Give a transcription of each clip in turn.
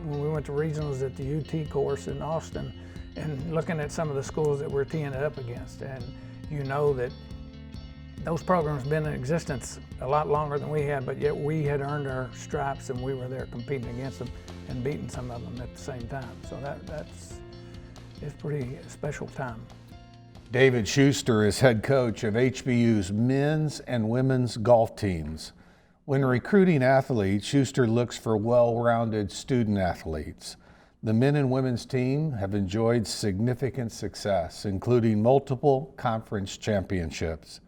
when we went to regionals at the UT course in Austin and looking at some of the schools that we're teeing it up against. And you know that those programs have been in existence a lot longer than we had, but yet we had earned our stripes and we were there competing against them and beating some of them at the same time. So it's pretty special time. David Shuster is head coach of HBU's men's and women's golf teams. When recruiting athletes, Shuster looks for well-rounded student athletes. The men and women's team have enjoyed significant success, including multiple conference championships.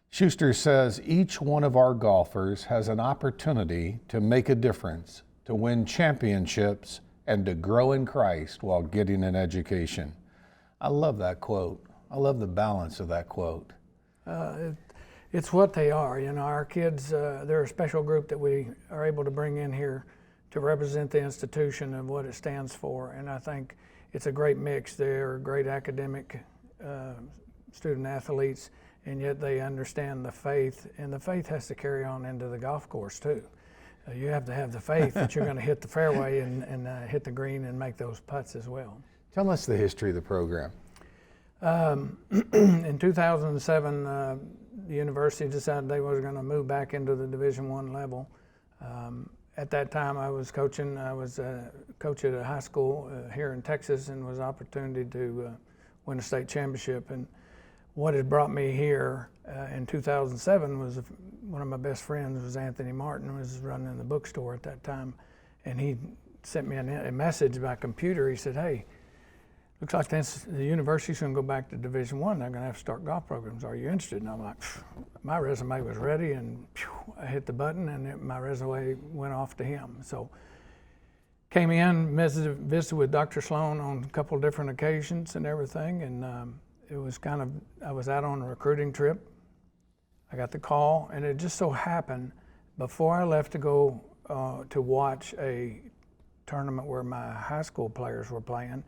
Shuster says each one of our golfers has an opportunity to make a difference, to win championships, and to grow in Christ while getting an education. I love that quote. I love the balance of that quote. It's what they are. You know, our kids, they're a special group that we are able to bring in here to represent the institution and what it stands for. And I think it's a great mix. They're great academic student athletes, and yet they understand the faith, and the faith has to carry on into the golf course too. You have to have the faith that you're going to hit the fairway and hit the green and make those putts as well. Tell us the history of the program. In 2007, the university decided they were going to move back into the Division I level. At that time, I was coaching. I was a coach at a high school here in Texas, and was an opportunity to win a state championship. And what had brought me here in 2007 was one of my best friends was Anthony Martin, who was running the bookstore at that time, and he sent me a message by computer. He said, "Hey, looks like the university's going to go back to Division I. They're going to have to start golf programs. Are you interested?" And I'm like, my resume was ready, and I hit the button, and my resume went off to him. So came in, visited with Dr. Sloan on a couple of different occasions and everything, and it was I was out on a recruiting trip. I got the call, and it just so happened, before I left to go to watch a tournament where my high school players were playing,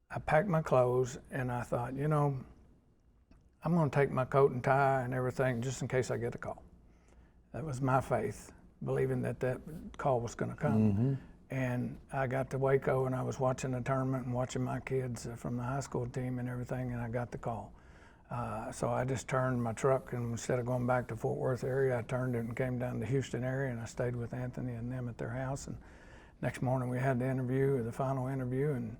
I packed my clothes and I thought, you know, I'm going to take my coat and tie and everything just in case I get a call. That was my faith, believing that call was going to come. Mm-hmm. And I got to Waco and I was watching the tournament and watching my kids from the high school team and everything, and I got the call. So I just turned my truck, and instead of going back to Fort Worth area, I turned it and came down to the Houston area, and I stayed with Anthony and them at their house. And next morning we had the final interview, and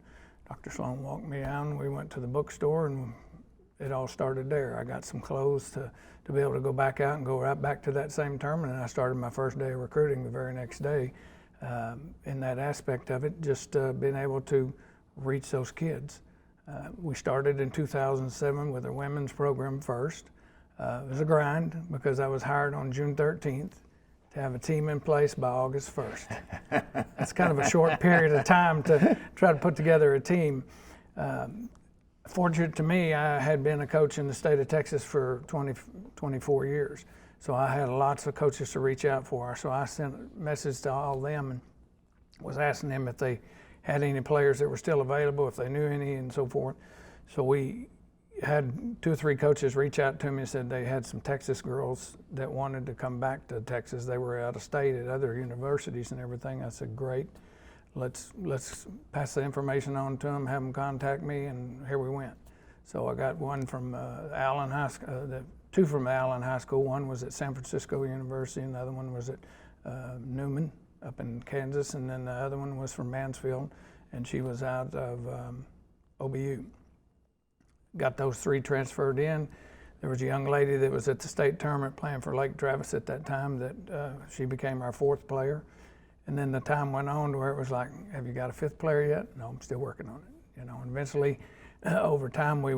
Dr. Sloan walked me out, and we went to the bookstore, and it all started there. I got some clothes to be able to go back out and go right back to that same tournament, and I started my first day of recruiting the very next day. In that aspect of it, just being able to reach those kids. We started in 2007 with a women's program first. It was a grind because I was hired on June 13th to have a team in place by August 1st. That's kind of a short period of time to try to put together a team. Fortunate to me, I had been a coach in the state of Texas for 24 years. So I had lots of coaches to reach out for. So I sent a message to all of them and was asking them if they had any players that were still available, if they knew any, and so forth. So we had 2 or 3 coaches reach out to me and said they had some Texas girls that wanted to come back to Texas. They were out of state at other universities and everything. I said, great, let's pass the information on to them, have them contact me, and here we went. So I got one from Allen High School, 2 from Allen High School. One was at San Francisco University, and the other one was at Newman up in Kansas, and then the other one was from Mansfield, and she was out of OBU. Got those 3 transferred in. There was a young lady that was at the state tournament playing for Lake Travis at that time that she became our 4th player. And then the time went on to where it was like, have you got a 5th player yet? No, I'm still working on it. You know, and eventually over time we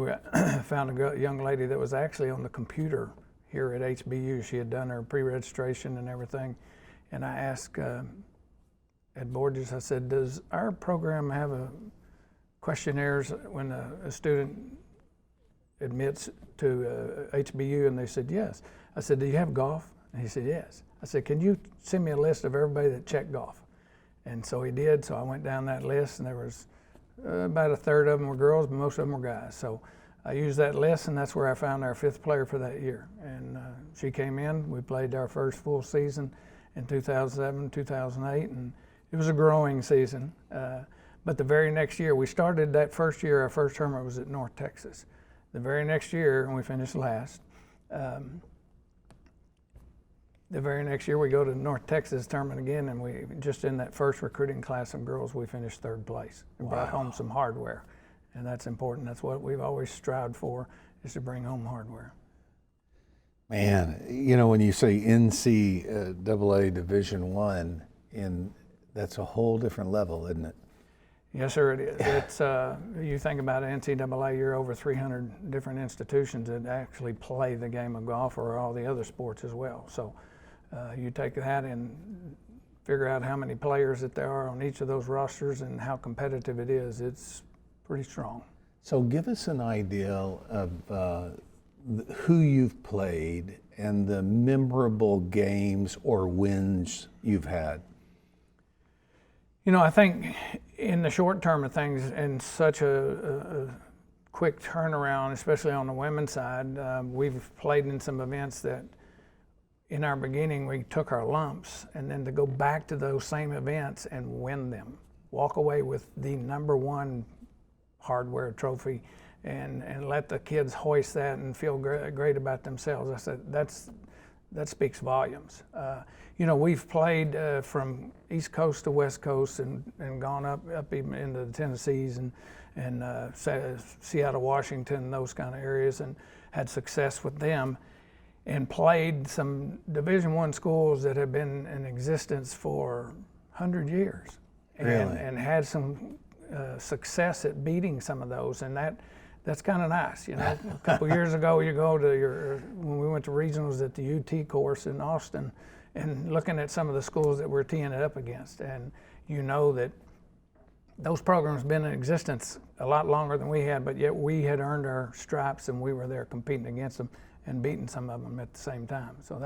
found a young lady that was actually on the computer here at HBU. She had done her pre-registration and everything. And I asked at Borges, I said, does our program have questionnaires when a student admits to HBU? And they said, yes. I said, do you have golf? And he said, yes. I said, can you send me a list of everybody that checked golf? And so he did. So I went down that list, and there was about a third of them were girls, but most of them were guys. So I used that list, and that's where I found our 5th player for that year. And she came in. We played our first full season in 2007, 2008, and It was a growing season. But the very next year, we started that first year, our first tournament was at North Texas. The very next year, and we finished last, the very next year we go to North Texas tournament again, and we just in that first recruiting class of girls, we finished third place. We brought home some hardware, and that's important. That's what we've always strived for, is to bring home hardware. Man, when you say NCAA Division I, that's a whole different level, isn't it? Yes, sir, it is. It's you think about NCAA, you're over 300 different institutions that actually play the game of golf or all the other sports as well. So you take that and figure out how many players that there are on each of those rosters and how competitive it is. It's pretty strong. So give us an idea of who you've played and the memorable games or wins you've had. I think in the short term of things, in such a quick turnaround, especially on the women's side, we've played in some events that in our beginning we took our lumps, and then to go back to those same events and win them, walk away with the #1 hardware trophy, and let the kids hoist that and feel great about themselves. I said, that speaks volumes. We've played from East Coast to West Coast and gone up even into the Tennessees and Seattle, Washington, those kind of areas, and had success with them, and played some Division I schools that have been in existence for 100 years. Really? And had some success at beating some of those, and that's kind of nice. A couple years ago, you go to when we went to regionals at the UT course in Austin, and looking at some of the schools that we're teeing it up against, and that those programs have been in existence a lot longer than we had, but yet we had earned our stripes, and we were there competing against them and beating some of them at the same time. So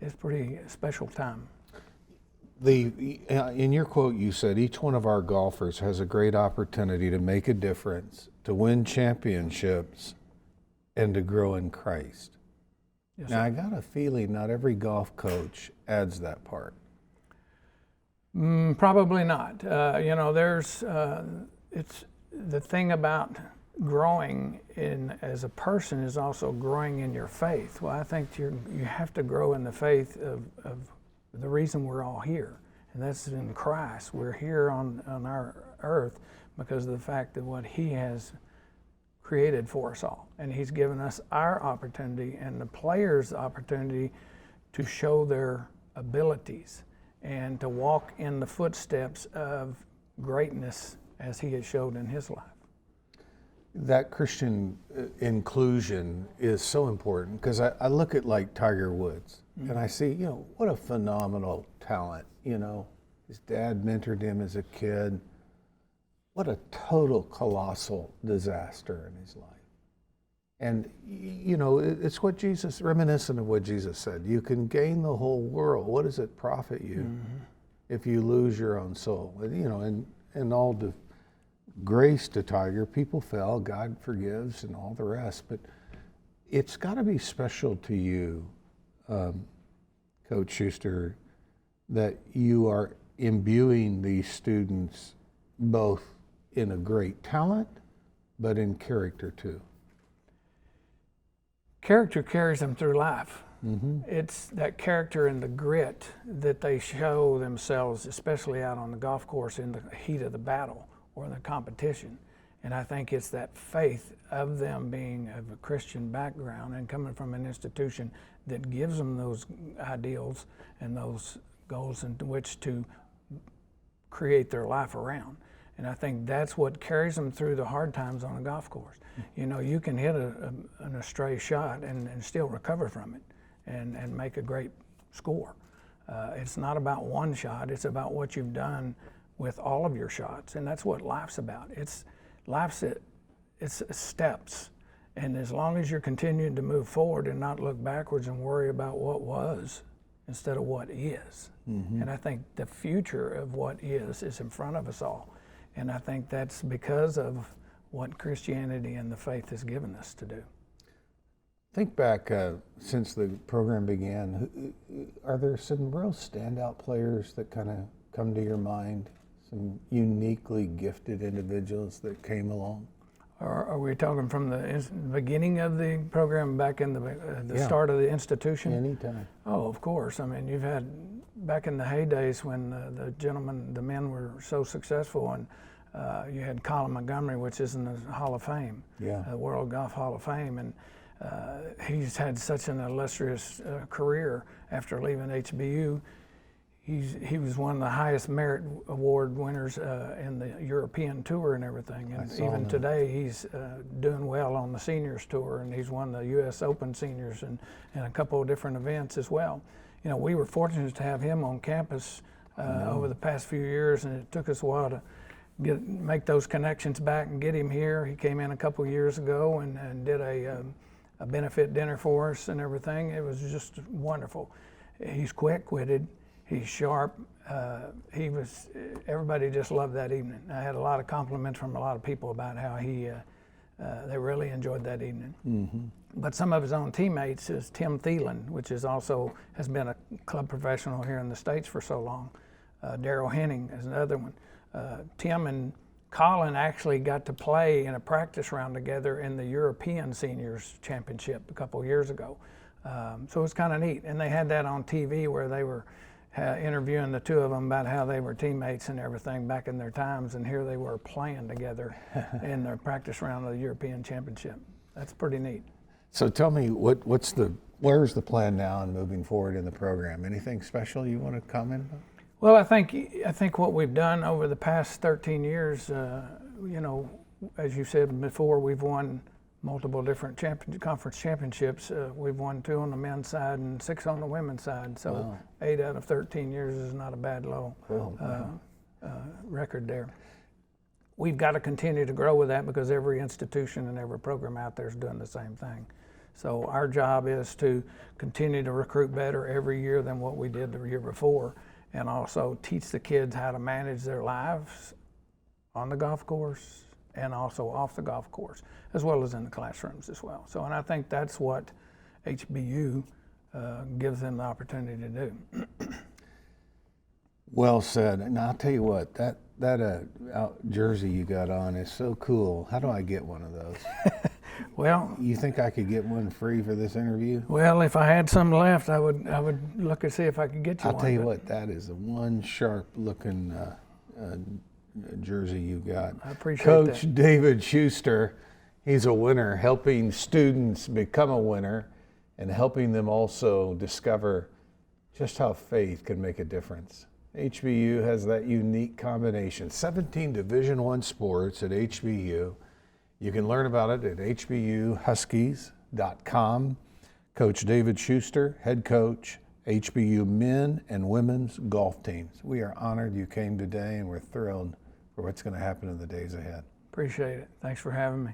it's pretty special time. In your quote, you said each one of our golfers has a great opportunity to make a difference, to win championships, and to grow in Christ. Yes, now, sir. I got a feeling not every golf coach adds that part. Probably not. It's the thing about growing as a person is also growing in your faith. Well, I think you have to grow in the faith of the reason we're all here, and that's in Christ. We're here on our earth because of the fact that what He has created for us all, and He's given us our opportunity and the players the opportunity to show their abilities and to walk in the footsteps of greatness as He has showed in His life. That Christian inclusion is so important, because I look at like Tiger Woods, and I see, what a phenomenal talent. His dad mentored him as a kid. What a total colossal disaster in his life. And, it's what Jesus, reminiscent of what Jesus said. You can gain the whole world. What does it profit you if you lose your own soul? And all the grace to Tiger, people fell, God forgives, and all the rest. But it's got to be special to you, Coach Shuster, that you are imbuing these students both in a great talent, but in character too. Character carries them through life. It's that character and the grit that they show themselves, especially out on the golf course in the heat of the battle or the competition. And I think it's that faith of them being of a Christian background and coming from an institution that gives them those ideals and those goals in which to create their life around. And I think that's what carries them through the hard times on a golf course. You can hit an astray shot and still recover from it and make a great score. It's not about one shot, it's about what you've done with all of your shots. And that's what life's about. It's steps. And as long as you're continuing to move forward and not look backwards and worry about what was instead of what is. And I think the future of what is in front of us all. And I think that's because of what Christianity and the faith has given us to do. Think back since the program began, are there some real standout players that kind of come to your mind? Some uniquely gifted individuals that came along? Are we talking from the beginning of the program, back in the Yeah. start of the institution? Anytime. Oh, of course. I mean, you've had back in the heydays when the men were so successful, and you had Colin Montgomery, which is in the Hall of Fame, Yeah. World Golf Hall of Fame, and he's had such an illustrious career after leaving HBU. He was one of the highest merit award winners in the European tour and everything. And even today, he's doing well on the seniors tour, and he's won the U.S. Open seniors and a couple of different events as well. You know, we were fortunate to have him on campus over the past few years, and it took us a while to make those connections back and get him here. He came in a couple of years ago and did a benefit dinner for us and everything. It was just wonderful. He's quick-witted. He's sharp. Everybody just loved that evening. I had a lot of compliments from a lot of people about how they really enjoyed that evening. Mm-hmm. But some of his own teammates is Tim Thielen, which has been a club professional here in the States for so long. Daryl Henning is another one. Tim and Colin actually got to play in a practice round together in the European Seniors Championship a couple of years ago. So it's kind of neat. And they had that on TV where they were interviewing the two of them about how they were teammates and everything back in their times, and here they were playing together in their practice round of the European Championship. That's pretty neat. So tell me, where's the plan now and moving forward in the program? Anything special you want to comment on? Well, I think what we've done over the past 13 years, you know, as you said before, we've won multiple different conference championships. We've won 2 on the men's side and 6 on the women's side. So wow. 8 out of 13 years is not a bad record there. We've got to continue to grow with that because every institution and every program out there is doing the same thing. So our job is to continue to recruit better every year than what we did the year before, and also teach the kids how to manage their lives on the golf course and also off the golf course, as well as in the classrooms as well. So, and I think that's what HBU gives them the opportunity to do. Well said. And I'll tell you what, that jersey you got on is so cool. How do I get one of those? Well, you think I could get one free for this interview? Well, if I had some left, I would look and see if I could get you one. I'll tell you what, that is the one sharp looking jersey you got. I appreciate Coach that. David Shuster, he's a winner, helping students become a winner and helping them also discover just how faith can make a difference. HBU has that unique combination. 17 Division I sports at HBU. You can learn about it at hbuhuskies.com. Coach David Shuster, head coach, HBU men and women's golf teams. We are honored you came today, and we're thrilled for what's going to happen in the days ahead. Appreciate it. Thanks for having me.